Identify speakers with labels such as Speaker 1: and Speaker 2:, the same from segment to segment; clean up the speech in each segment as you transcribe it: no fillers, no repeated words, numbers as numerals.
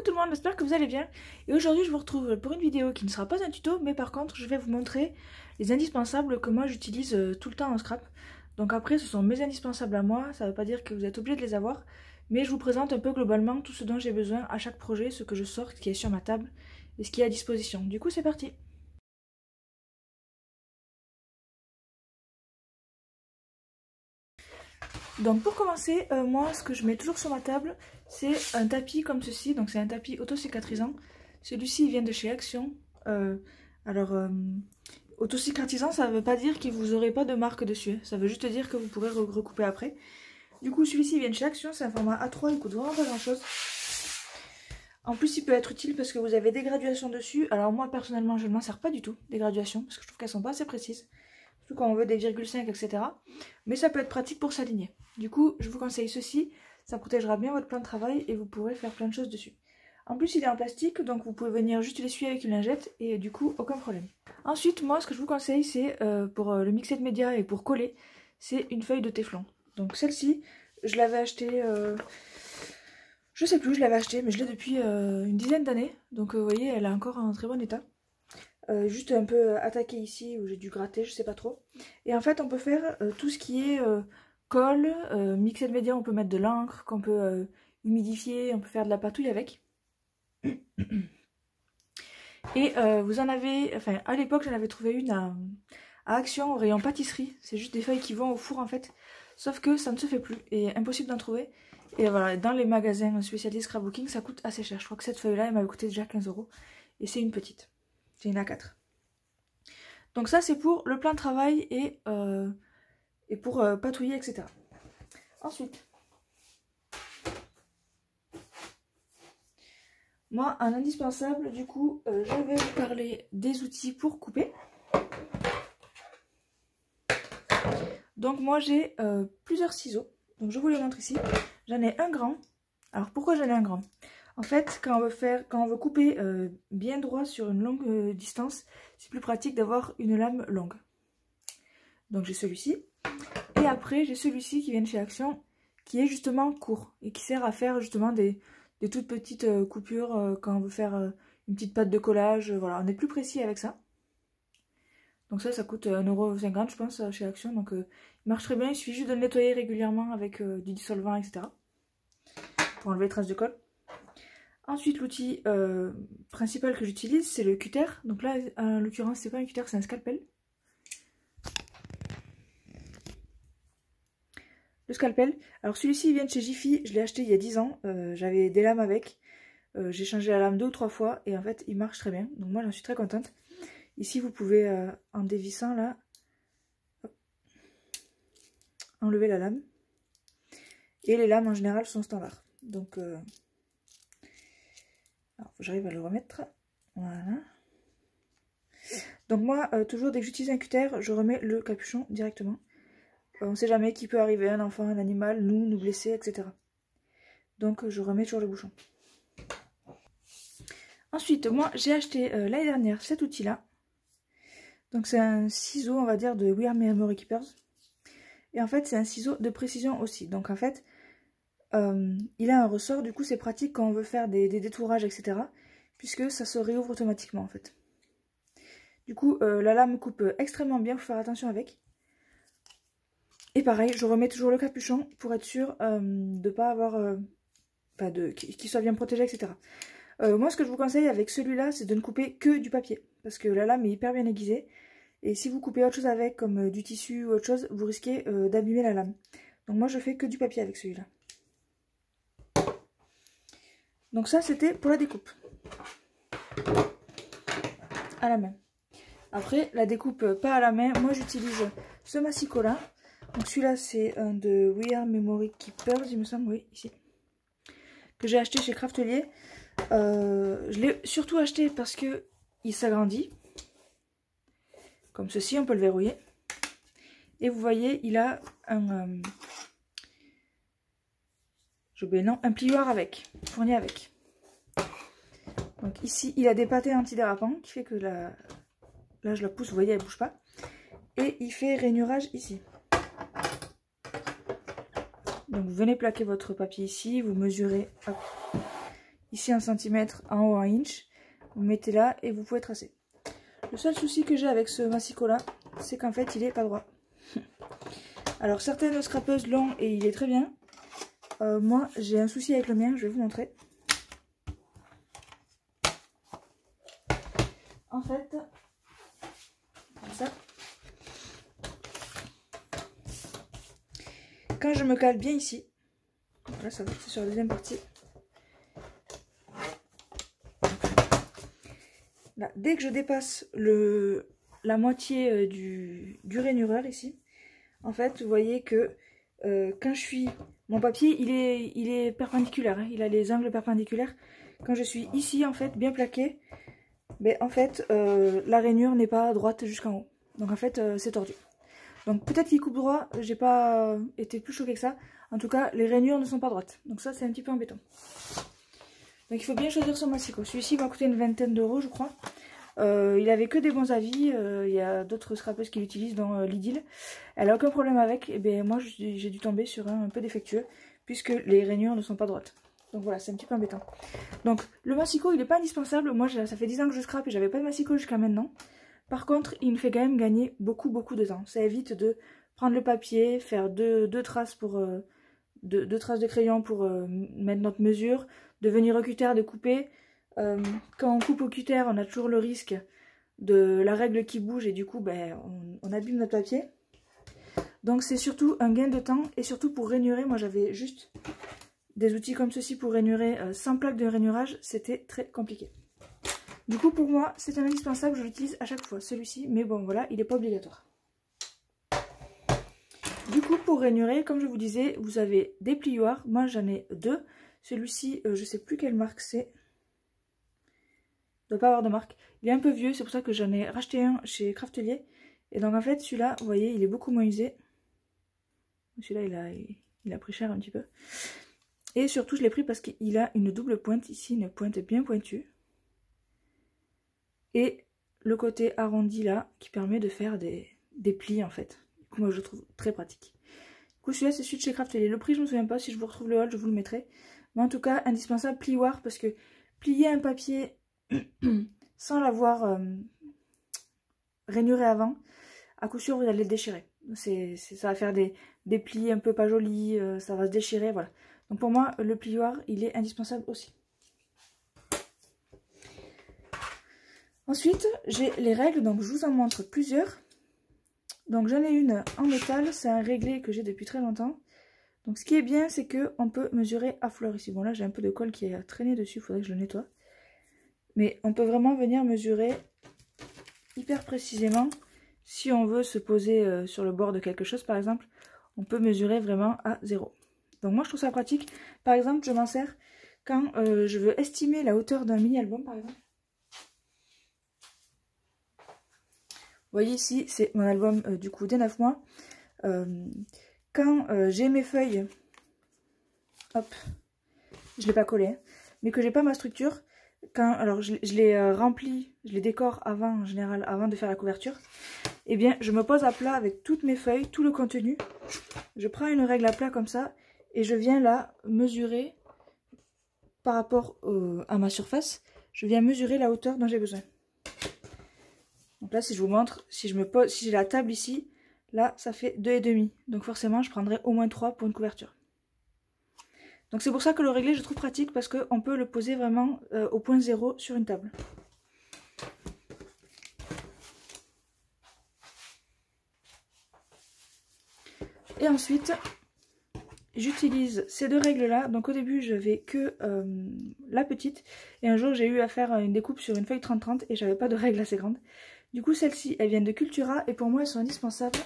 Speaker 1: tout le monde, j'espère que vous allez bien. Et aujourd'hui je vous retrouve pour une vidéo qui ne sera pas un tuto, mais par contre je vais vous montrer les indispensables que moi j'utilise tout le temps en scrap. Donc après ce sont mes indispensables à moi, ça ne veut pas dire que vous êtes obligé de les avoir, mais je vous présente un peu globalement tout ce dont j'ai besoin à chaque projet, ce que je sors, ce qui est sur ma table et ce qui est à disposition. Du coup c'est parti. Donc pour commencer, moi ce que je mets toujours sur ma table, c'est un tapis comme ceci, donc c'est un tapis auto-cicatrisant. Celui-ci vient de chez Action. Auto-cicatrisant, ça ne veut pas dire que vous n'aurez pas de marque dessus, ça veut juste dire que vous pourrez recouper après. Du coup celui-ci vient de chez Action, c'est un format A3, il coûte vraiment pas grand chose. En plus il peut être utile parce que vous avez des graduations dessus. Alors moi personnellement je ne m'en sers pas du tout, des graduations, parce que je trouve qu'elles sont pas assez précises. Surtout quand on veut des 0,5 etc. Mais ça peut être pratique pour s'aligner. Du coup je vous conseille ceci, ça protégera bien votre plan de travail et vous pourrez faire plein de choses dessus. En plus il est en plastique, donc vous pouvez venir juste l'essuyer avec une lingette et du coup aucun problème. Ensuite moi ce que je vous conseille c'est pour le mixer de médias et pour coller, c'est une feuille de téflon. Donc celle-ci je l'avais achetée, je sais plus, je l'avais achetée mais je l'ai depuis une dizaine d'années. Donc vous voyez elle est encore en très bon état. Juste un peu attaqué ici où j'ai dû gratter, je sais pas trop. Et en fait on peut faire tout ce qui est colle, mixer de médias, on peut mettre de l'encre, qu'on peut humidifier, on peut faire de la patouille avec. Et vous en avez, enfin à l'époque j'en avais trouvé une à Action au rayon pâtisserie. C'est juste des feuilles qui vont au four en fait. Sauf que ça ne se fait plus et impossible d'en trouver. Et voilà, dans les magasins spécialisés scrapbooking ça coûte assez cher. Je crois que cette feuille là elle m'avait coûté déjà 15 €. Et c'est une petite. C'est une A4. Donc ça c'est pour le plan de travail et pour patouiller etc. Ensuite, moi un indispensable du coup, je vais vous parler des outils pour couper. Donc moi j'ai plusieurs ciseaux, donc je vous les montre ici. J'en ai un grand. Alors pourquoi j'en ai un grand? En fait, quand on veut couper bien droit sur une longue distance, c'est plus pratique d'avoir une lame longue. Donc j'ai celui-ci. Et après j'ai celui-ci qui vient de chez Action, qui est justement court et qui sert à faire justement des toutes petites coupures quand on veut faire une petite pâte de collage. Voilà, on est plus précis avec ça. Donc ça coûte 1,50 € je pense chez Action. Donc il marche très bien, il suffit juste de le nettoyer régulièrement avec du dissolvant etc. pour enlever les traces de colle. Ensuite l'outil principal que j'utilise c'est le cutter. Donc là en l'occurrence c'est pas un cutter, c'est un scalpel. Le scalpel, alors celui-ci vient de chez Jiffy, je l'ai acheté il y a 10 ans, j'avais des lames avec, j'ai changé la lame 2 ou 3 fois et en fait il marche très bien, donc moi j'en suis très contente. Ici vous pouvez en dévissant là, enlever la lame, et les lames en général sont standards, donc alors faut que j'arrive à le remettre, voilà. Donc moi toujours dès que j'utilise un cutter, je remets le capuchon directement. On ne sait jamais qui peut arriver, un enfant, un animal, nous blesser, etc. Donc je remets toujours le bouchon. Ensuite, moi j'ai acheté l'année dernière cet outil-là. Donc c'est un ciseau, on va dire, de We Are Memory Keepers. Et en fait c'est un ciseau de précision aussi. Donc en fait, il a un ressort, du coup c'est pratique quand on veut faire des détourages, etc. Puisque ça se réouvre automatiquement en fait. Du coup la lame coupe extrêmement bien, il faut faire attention avec. Et pareil, je remets toujours le capuchon pour être sûr de ne pas avoir... qu'il soit bien protégé, etc. Moi, ce que je vous conseille avec celui-là, c'est de ne couper que du papier. Parce que la lame est hyper bien aiguisée. Et si vous coupez autre chose avec, comme du tissu ou autre chose, vous risquez d'abîmer la lame. Donc moi, je fais que du papier avec celui-là. Donc ça, c'était pour la découpe. À la main. Après, la découpe pas à la main, moi j'utilise ce massicot-là. Donc celui-là c'est un de We Are Memory Keepers, il me semble, oui, ici. Que j'ai acheté chez Craftelier. Je l'ai surtout acheté parce que il s'agrandit. Comme ceci, on peut le verrouiller. Et vous voyez, il a un... un plioir avec, fourni avec. Donc ici, il a des pâtés antidérapants qui fait que là je la pousse, vous voyez, elle ne bouge pas. Et il fait rainurage ici. Donc vous venez plaquer votre papier ici, vous mesurez, hop, ici 1 cm, en haut 1 inch. Vous mettez là et vous pouvez tracer. Le seul souci que j'ai avec ce massicot là, c'est qu'en fait il est pas droit. Alors certaines scrapeuses l'ont et il est très bien. Moi j'ai un souci avec le mien, je vais vous montrer. En fait, comme ça, quand je me cale bien ici, là ça va, c'est sur la deuxième partie. Là, dès que je dépasse la moitié du rainureur ici, en fait, vous voyez que quand je suis... Mon papier, il est perpendiculaire, hein, il a les angles perpendiculaires. Quand je suis ici, en fait, bien plaqué, ben, en fait, la rainure n'est pas droite jusqu'en haut. Donc, en fait, c'est tordu. Donc, peut-être qu'il coupe droit, j'ai pas été plus choquée que ça. En tout cas, les rainures ne sont pas droites. Donc ça, c'est un petit peu embêtant. Donc, il faut bien choisir son massicot. Celui-ci m'a coûté une vingtaine d'euros, je crois. Il avait que des bons avis, il y a d'autres scrapeuses qui l'utilisent dans Lidl. Elle a aucun problème avec, et bien moi j'ai dû tomber sur un peu défectueux, puisque les rainures ne sont pas droites. Donc voilà, c'est un petit peu embêtant. Donc le massicot il n'est pas indispensable, moi ça fait 10 ans que je scrape et j'avais pas de massicot jusqu'à maintenant. Par contre il me fait quand même gagner beaucoup de temps. Ça évite de prendre le papier, faire deux traces deux traces de crayon pour mettre notre mesure, de venir au cutter, de couper. Quand on coupe au cutter, on a toujours le risque de la règle qui bouge et du coup ben, on abîme notre papier. Donc c'est surtout un gain de temps et surtout pour rainurer. Moi j'avais juste des outils comme ceci pour rainurer sans plaque de rainurage, c'était très compliqué. Du coup pour moi c'est un indispensable, je l'utilise à chaque fois celui-ci, mais bon voilà, il n'est pas obligatoire. Du coup pour rainurer, comme je vous disais, vous avez des plioirs, moi j'en ai deux. Celui-ci, je sais plus quelle marque c'est. Il ne doit pas avoir de marque. Il est un peu vieux, c'est pour ça que j'en ai racheté un chez Craftelier. Et donc en fait celui-là, vous voyez, il est beaucoup moins usé. Celui-là il a pris cher un petit peu. Et surtout je l'ai pris parce qu'il a une double pointe ici, une pointe bien pointue. Et le côté arrondi là, qui permet de faire des plis en fait. Du coup moi je le trouve très pratique. Du coup celui-là c'est celui de chez Craftelier. Le prix je ne me souviens pas, si je vous retrouve le haul je vous le mettrai. Mais en tout cas indispensable plioir parce que plier un papier... sans l'avoir rainuré avant, à coup sûr vous allez le déchirer. Ça va faire des plis un peu pas jolis, ça va se déchirer, voilà. Donc pour moi le plioir il est indispensable aussi. Ensuite j'ai les règles, donc je vous en montre plusieurs. Donc j'en ai une en métal, c'est un réglé que j'ai depuis très longtemps. Donc ce qui est bien c'est que on peut mesurer à fleur ici. Bon là j'ai un peu de colle qui a traîné dessus, il faudrait que je le nettoie. Mais on peut vraiment venir mesurer hyper précisément. Si on veut se poser sur le bord de quelque chose par exemple, on peut mesurer vraiment à 0. Donc moi je trouve ça pratique. Par exemple je m'en sers quand je veux estimer la hauteur d'un mini-album par exemple. Vous voyez ici c'est mon album du coup des 9 mois. Quand j'ai mes feuilles, hop, je ne l'ai pas collé, hein, mais que j'ai pas ma structure. Alors je les remplis, je les décore avant en général, avant de faire la couverture. Et bien je me pose à plat avec toutes mes feuilles, tout le contenu. Je prends une règle à plat comme ça et je viens là mesurer par rapport à ma surface. Je viens mesurer la hauteur dont j'ai besoin. Donc là si je vous montre, si j'ai la table ici, là ça fait 2,5. Donc forcément je prendrai au moins 3 pour une couverture. Donc c'est pour ça que le réglé je trouve pratique parce qu'on peut le poser vraiment au point 0 sur une table. Et ensuite j'utilise ces deux règles là. Donc au début j'avais que la petite et un jour j'ai eu à faire une découpe sur une feuille 30-30 et j'avais pas de règle assez grande. Du coup celles-ci elles viennent de Cultura et pour moi elles sont indispensables.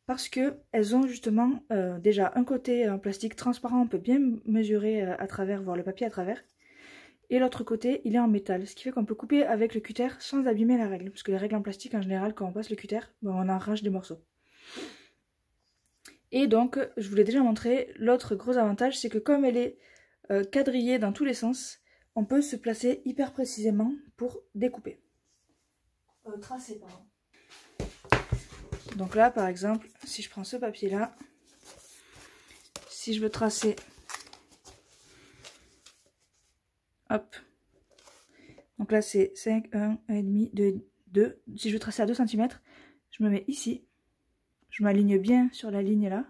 Speaker 1: Parce qu'elles ont justement déjà un côté en plastique transparent, on peut bien mesurer à travers, voir le papier à travers. Et l'autre côté, il est en métal, ce qui fait qu'on peut couper avec le cutter sans abîmer la règle. Parce que les règles en plastique, en général, quand on passe le cutter, ben, on arrache des morceaux. Et donc, je vous l'ai déjà montré, l'autre gros avantage, c'est que comme elle est quadrillée dans tous les sens, on peut se placer hyper précisément pour découper. Tracer, pardon. Donc là par exemple, si je prends ce papier là, si je veux tracer Hop. Donc là c'est 5, 1, 1,5, 2, 2. Si je veux tracer à 2 cm, je me mets ici. Je m'aligne bien sur la ligne là.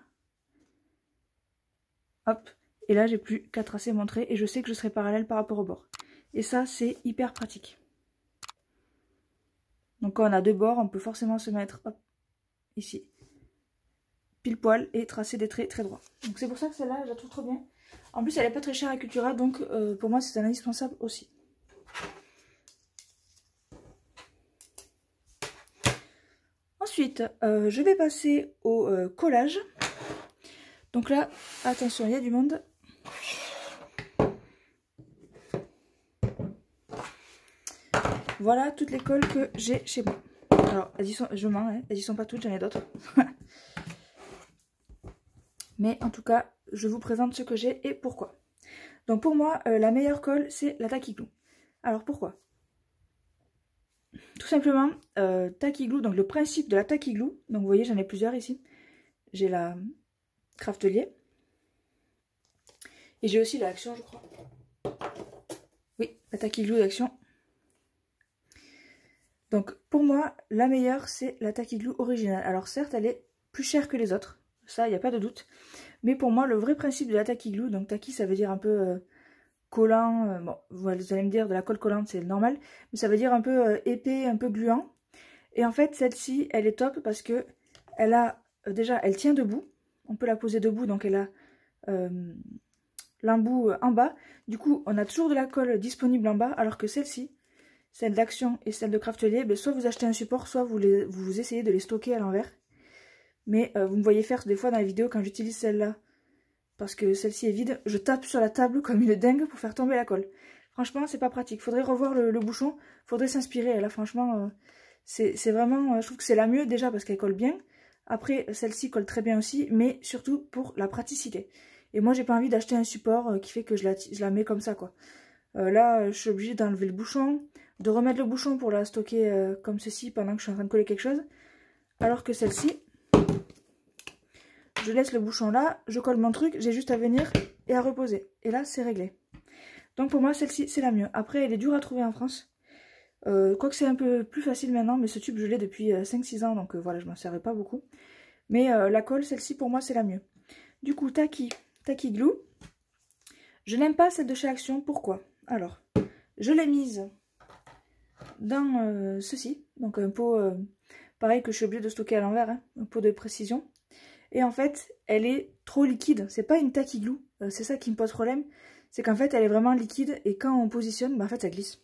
Speaker 1: Hop. Et là j'ai plus qu'à tracer mon trait et je sais que je serai parallèle par rapport au bord. Et ça c'est hyper pratique. Donc quand on a deux bords, on peut forcément se mettre hop, ici, pile poil, et tracer des traits très droits. Donc c'est pour ça que celle-là, je la trouve trop bien. En plus, elle n'est pas très chère à Cultura, donc pour moi, c'est un indispensable aussi. Ensuite, je vais passer au collage. Donc là, attention, il y a du monde. Voilà toutes les colles que j'ai chez moi. Alors, elles y sont, je mens, hein, elles y sont pas toutes, j'en ai d'autres. Mais en tout cas, je vous présente ce que j'ai et pourquoi. Donc pour moi, la meilleure colle, c'est la Tacky Glue. Alors pourquoi? Tout simplement, Tacky Glue, donc le principe de la Tacky Glue, donc vous voyez, j'en ai plusieurs ici. J'ai la Craftelier. Et j'ai aussi la Action, je crois. Oui, la Tacky Glue d'Action. Donc pour moi, la meilleure, c'est la Tacky Glue originale. Alors certes, elle est plus chère que les autres, ça, il n'y a pas de doute. Mais pour moi, le vrai principe de la Tacky Glue, donc Tacky, ça veut dire un peu collant, bon, vous allez me dire de la colle collante, c'est normal, mais ça veut dire un peu épais, un peu gluant. Et en fait, celle-ci, elle est top parce que elle a, déjà, elle tient debout. On peut la poser debout, donc elle a l'embout en bas. Du coup, on a toujours de la colle disponible en bas, alors que celle-ci, celle d'Action et celle de Craftelier, ben, soit vous achetez un support, soit vous essayez de les stocker à l'envers. Mais vous me voyez faire des fois dans les vidéos quand j'utilise celle-là, parce que celle-ci est vide, je tape sur la table comme une dingue pour faire tomber la colle. Franchement, c'est pas pratique. Faudrait revoir le bouchon, faudrait s'inspirer. Là, franchement, c'est vraiment, je trouve que c'est la mieux déjà parce qu'elle colle bien. Après, celle-ci colle très bien aussi, mais surtout pour la praticité. Et moi, j'ai pas envie d'acheter un support qui fait que je la mets comme ça, quoi. Là, je suis obligée d'enlever le bouchon, de remettre le bouchon pour la stocker comme ceci pendant que je suis en train de coller quelque chose. Alors que celle-ci, je laisse le bouchon là, je colle mon truc, j'ai juste à venir et à reposer. Et là, c'est réglé. Donc pour moi, celle-ci, c'est la mieux. Après, elle est dure à trouver en France. Quoique c'est un peu plus facile maintenant, mais ce tube, je l'ai depuis 5-6 ans, donc voilà, je m'en servais pas beaucoup. Mais la colle, celle-ci, pour moi, c'est la mieux. Du coup, Tacky Glue. Je n'aime pas celle de chez Action. Pourquoi? Alors, je l'ai mise dans ceci. Donc un pot, pareil, que je suis obligée de stocker à l'envers, hein, un pot de précision. Et en fait, elle est trop liquide. C'est pas une Tacky Glue. C'est ça qui me pose problème. C'est qu'en fait, elle est vraiment liquide. Et quand on positionne, bah, en fait, ça glisse.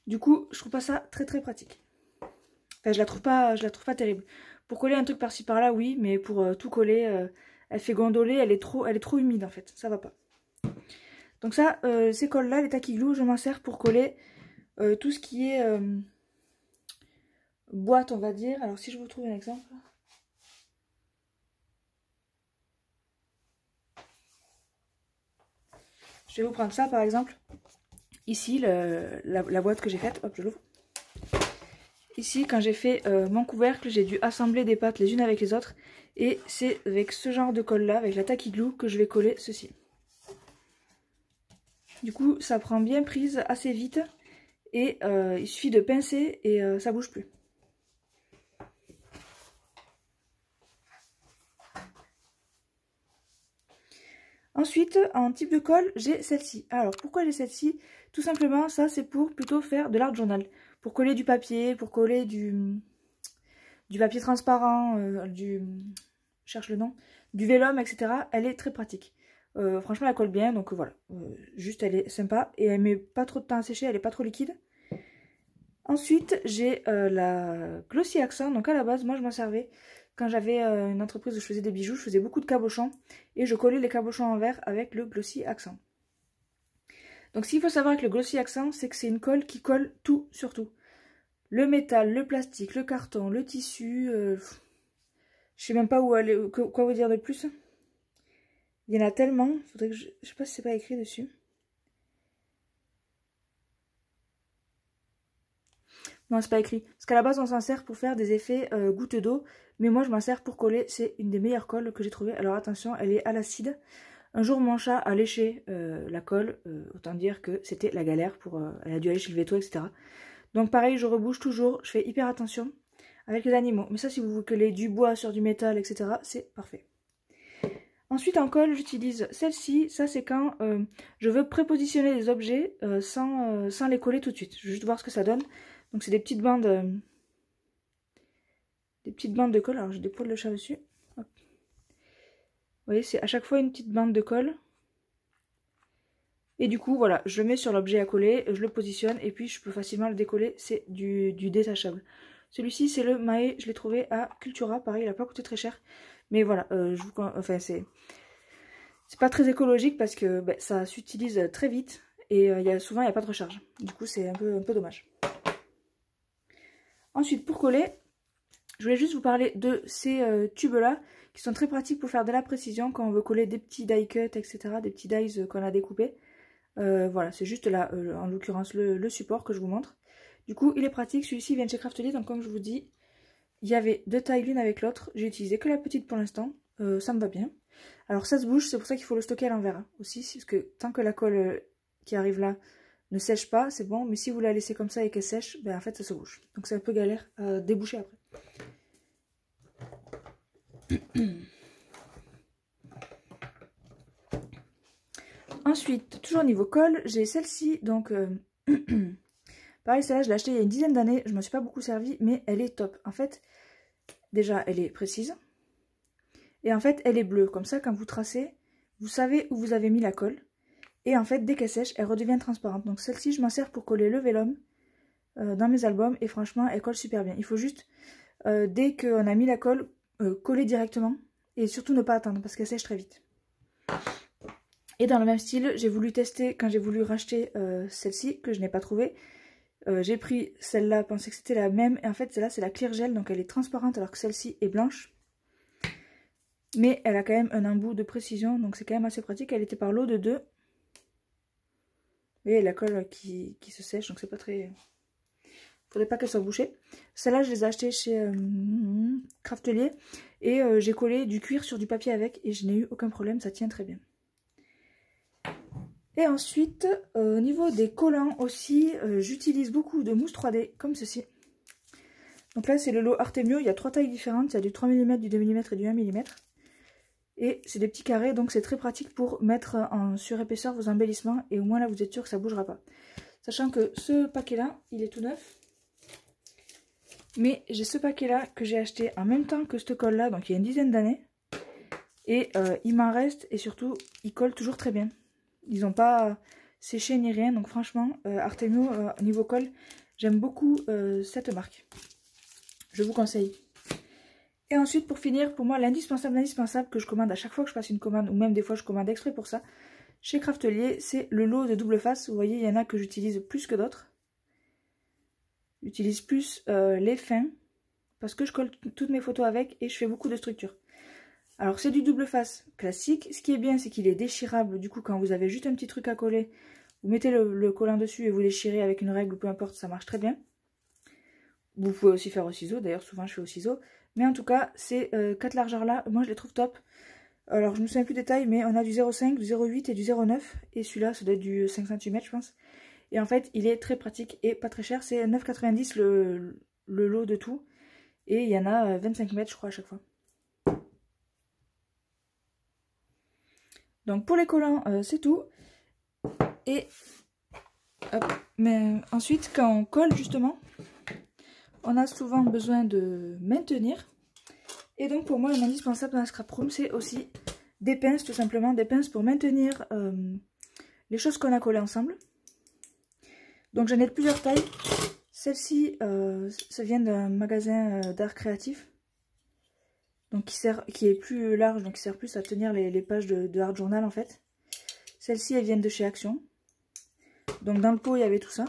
Speaker 1: Du coup, je trouve pas ça très très pratique. Enfin, je la trouve pas terrible. Pour coller un truc par-ci par-là, oui. Mais pour tout coller, elle fait gondoler. Elle est trop humide, en fait. Ça va pas. Donc ça, ces colles-là, les Tacky Glue, je m'en sers pour coller tout ce qui est boîte, on va dire. Alors, si je vous trouve un exemple... Je vais vous prendre ça par exemple. Ici, la boîte que j'ai faite, hop, je l'ouvre. Ici, quand j'ai fait mon couvercle, j'ai dû assembler des pattes les unes avec les autres. Et c'est avec ce genre de colle là, avec la Tacky Glue, que je vais coller ceci. Du coup, ça prend bien prise assez vite. Et il suffit de pincer et ça bouge plus. Ensuite, en type de colle, j'ai celle-ci. Alors, pourquoi j'ai celle-ci? Tout simplement, ça, c'est pour plutôt faire de l'art journal. Pour coller du papier, pour coller du papier transparent, je cherche le nom, du vélum, etc. Elle est très pratique. Franchement, elle colle bien, donc voilà. Juste, elle est sympa et elle met pas trop de temps à sécher, elle est pas trop liquide. Ensuite, j'ai la Glossy Accent. Donc à la base, moi, je m'en servais... Quand j'avais une entreprise où je faisais des bijoux, je faisais beaucoup de cabochons et je collais les cabochons en verre avec le Glossy Accent. Donc ce qu'il faut savoir avec le Glossy Accent, c'est que c'est une colle qui colle tout sur tout. Le métal, le plastique, le carton, le tissu, je sais même pas où aller, quoi vous dire de plus. Il y en a tellement, faudrait que je sais pas si c'est pas écrit dessus. Non, c'est pas écrit. Parce qu'à la base, on s'en sert pour faire des effets gouttes d'eau. Mais moi, je m'en sers pour coller. C'est une des meilleures colles que j'ai trouvées. Alors attention, elle est à l'acide. Un jour, mon chat a léché la colle, autant dire que c'était la galère pour... elle a dû aller chez le veto, etc. Donc pareil, je rebouche toujours, je fais hyper attention avec les animaux. Mais ça, si vous voulez coller du bois sur du métal, etc., c'est parfait. Ensuite, en colle, j'utilise celle-ci. Ça, c'est quand je veux prépositionner les objets sans les coller tout de suite. Je vais juste voir ce que ça donne. Donc, c'est des petites bandes de colle. Alors, j'ai des poils de chat dessus. Hop. Vous voyez, c'est à chaque fois une petite bande de colle. Et du coup, voilà, je le mets sur l'objet à coller, je le positionne et puis je peux facilement le décoller. C'est du détachable. Celui-ci, c'est le Mae. Je l'ai trouvé à Cultura. Pareil, il n'a pas coûté très cher. Mais voilà, enfin, c'est pas très écologique parce que ça s'utilise très vite et souvent il n'y a pas de recharge. Du coup, c'est un peu dommage. Ensuite, pour coller, je voulais juste vous parler de ces tubes-là qui sont très pratiques pour faire de la précision quand on veut coller des petits die cut, etc. Des petits dies qu'on a découpés. Voilà, c'est juste là, en l'occurrence, le support que je vous montre. Du coup, il est pratique. Celui-ci vient de chez Craftelier, donc comme je vous dis, il y avait deux tailles l'une avec l'autre. J'ai utilisé que la petite pour l'instant. Ça me va bien. Alors ça se bouge, c'est pour ça qu'il faut le stocker à l'envers aussi. Parce que tant que la colle qui arrive là ne sèche pas, c'est bon. Mais si vous la laissez comme ça et qu'elle sèche, en fait ça se bouge. Donc c'est un peu galère à déboucher après. Ensuite, toujours au niveau colle, j'ai celle-ci. Donc pareil, celle-là je l'ai achetée il y a une dizaine d'années. Je ne m'en suis pas beaucoup servi, mais elle est top. En fait, déjà elle est précise. Et en fait, elle est bleue. Comme ça, quand vous tracez, vous savez où vous avez mis la colle. Et en fait, dès qu'elle sèche, elle redevient transparente. Donc celle-ci, je m'en sers pour coller le vélum dans mes albums. Et franchement, elle colle super bien. Il faut juste, dès qu'on a mis la colle, coller directement. Et surtout ne pas attendre parce qu'elle sèche très vite. Et dans le même style, j'ai voulu tester, quand j'ai voulu racheter celle-ci, que je n'ai pas trouvée. J'ai pris celle-là, pensais que c'était la même. Et en fait, celle-là, c'est la Clear Gel. Donc elle est transparente alors que celle-ci est blanche. Mais elle a quand même un embout de précision, donc c'est quand même assez pratique. Elle était par lot de 2. Vous voyez la colle qui se sèche, donc c'est pas très... Faudrait pas qu'elle soit bouchée. Celle-là, je les ai achetées chez Craftelier. Et j'ai collé du cuir sur du papier avec. Et je n'ai eu aucun problème, ça tient très bien. Et ensuite, au niveau des collants aussi, j'utilise beaucoup de mousse 3D, comme ceci. Donc là, c'est le lot Artemio. Il y a 3 tailles différentes. Il y a du 3 mm, du 2 mm et du 1 mm. Et c'est des petits carrés, donc c'est très pratique pour mettre en surépaisseur vos embellissements. Et au moins là, vous êtes sûr que ça ne bougera pas. Sachant que ce paquet-là, il est tout neuf. Mais j'ai ce paquet-là que j'ai acheté en même temps que ce col-là, donc il y a une dizaine d'années. Et il m'en reste, et surtout, il colle toujours très bien. Ils n'ont pas séché ni rien, donc franchement, Artemio, niveau colle, j'aime beaucoup cette marque. Je vous conseille. Et ensuite, pour finir, pour moi, l'indispensable que je commande à chaque fois que je passe une commande, ou même des fois je commande exprès pour ça, chez Craftelier, c'est le lot de double face. Vous voyez, il y en a que j'utilise plus que d'autres. J'utilise plus les fins, parce que je colle toutes mes photos avec et je fais beaucoup de structures. Alors, c'est du double face classique. Ce qui est bien, c'est qu'il est déchirable. Du coup, quand vous avez juste un petit truc à coller, vous mettez le collant dessus et vous déchirez avec une règle, peu importe, ça marche très bien. Vous pouvez aussi faire au ciseau, d'ailleurs, souvent je fais au ciseau. Mais en tout cas, ces 4 largeurs là, moi je les trouve top. Alors je ne me souviens plus des tailles, mais on a du 0,5, du 0,8 et du 0,9. Et celui-là, ça doit être du 5 cm je pense. Et en fait, il est très pratique et pas très cher. C'est 9,90 le lot de tout. Et il y en a 25 mètres je crois à chaque fois. Donc pour les collants, c'est tout. Et hop. Mais ensuite, quand on colle justement, on a souvent besoin de maintenir. Et donc pour moi, un indispensable dans la scrap room, c'est aussi des pinces, tout simplement. Des pinces pour maintenir les choses qu'on a collées ensemble. Donc j'en ai de plusieurs tailles. Celle-ci, ça vient d'un magasin d'art créatif. Donc qui est plus large, donc qui sert plus à tenir les pages de Art Journal en fait. Celle-ci, elles viennent de chez Action. Donc dans le pot, il y avait tout ça.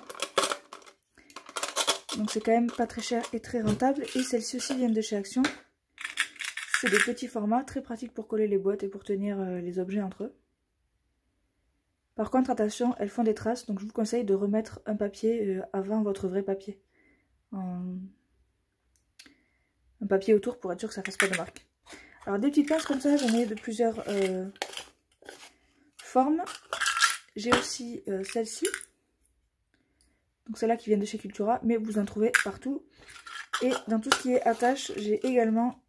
Speaker 1: Donc c'est quand même pas très cher et très rentable. Et celles-ci aussi viennent de chez Action. C'est des petits formats, très pratiques pour coller les boîtes et pour tenir les objets entre eux. Par contre, attention, elles font des traces, donc je vous conseille de remettre un papier avant votre vrai papier. Un papier autour pour être sûr que ça ne fasse pas de marque. Alors des petites pinces comme ça, j'en ai de plusieurs forme. J'ai aussi celle-ci. Donc celle-là qui vient de chez Cultura, mais vous en trouvez partout. Et dans tout ce qui est attache, j'ai également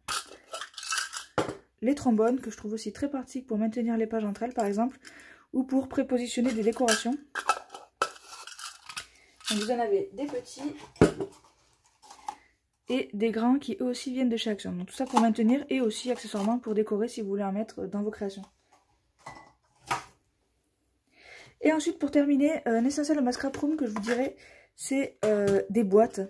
Speaker 1: les trombones, que je trouve aussi très pratiques pour maintenir les pages entre elles par exemple, ou pour prépositionner des décorations. Donc vous en avez des petits et des grands qui eux aussi viennent de chez Action. Donc tout ça pour maintenir et aussi accessoirement pour décorer si vous voulez en mettre dans vos créations. Et ensuite pour terminer, un essentiel de ma scrap room que je vous dirais, c'est des boîtes.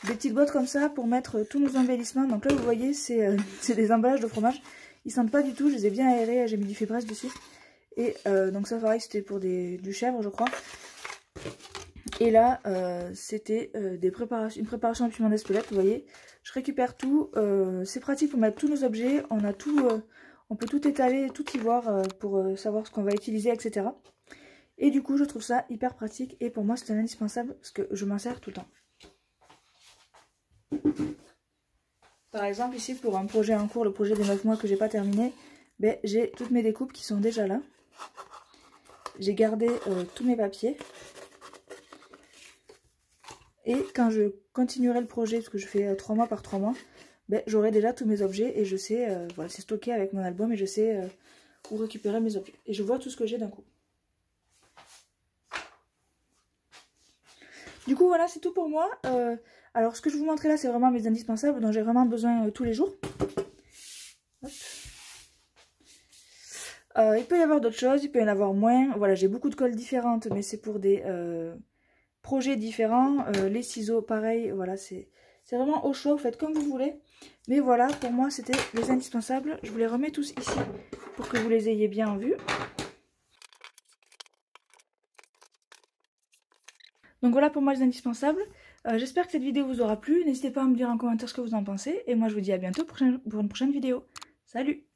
Speaker 1: Des petites boîtes comme ça pour mettre tous nos embellissements. Donc là vous voyez c'est des emballages de fromage. Ils sentent pas du tout, je les ai bien aérés, j'ai mis du fibresse dessus. Et donc ça pareil c'était pour du chèvre je crois. Et là c'était une préparation au piment d'Espelette, vous voyez. Je récupère tout, c'est pratique pour mettre tous nos objets, on a tout, on peut tout étaler, tout y voir pour savoir ce qu'on va utiliser, etc. Et du coup je trouve ça hyper pratique et pour moi c'est un indispensable parce que je m'en sers tout le temps. Par exemple ici pour un projet en cours, le projet des 9 mois que j'ai pas terminé, ben, j'ai toutes mes découpes qui sont déjà là. J'ai gardé tous mes papiers. Et quand je continuerai le projet, parce que je fais 3 mois par 3 mois, ben, j'aurai déjà tous mes objets et je sais, voilà, c'est stocké avec mon album et je sais où récupérer mes objets. Et je vois tout ce que j'ai d'un coup. Du coup voilà, c'est tout pour moi. Alors ce que je vous montrer là, c'est vraiment mes indispensables dont j'ai vraiment besoin tous les jours. Hop. Il peut y avoir d'autres choses, il peut y en avoir moins. Voilà, j'ai beaucoup de colles différentes, mais c'est pour des projets différents. Les ciseaux, pareil, voilà, c'est vraiment au choix, vous faites comme vous voulez. Mais voilà, pour moi, c'était les indispensables. Je vous les remets tous ici pour que vous les ayez bien en vue. Donc voilà pour moi les indispensables. J'espère que cette vidéo vous aura plu. N'hésitez pas à me dire en commentaire ce que vous en pensez. Et moi, je vous dis à bientôt pour une prochaine vidéo. Salut!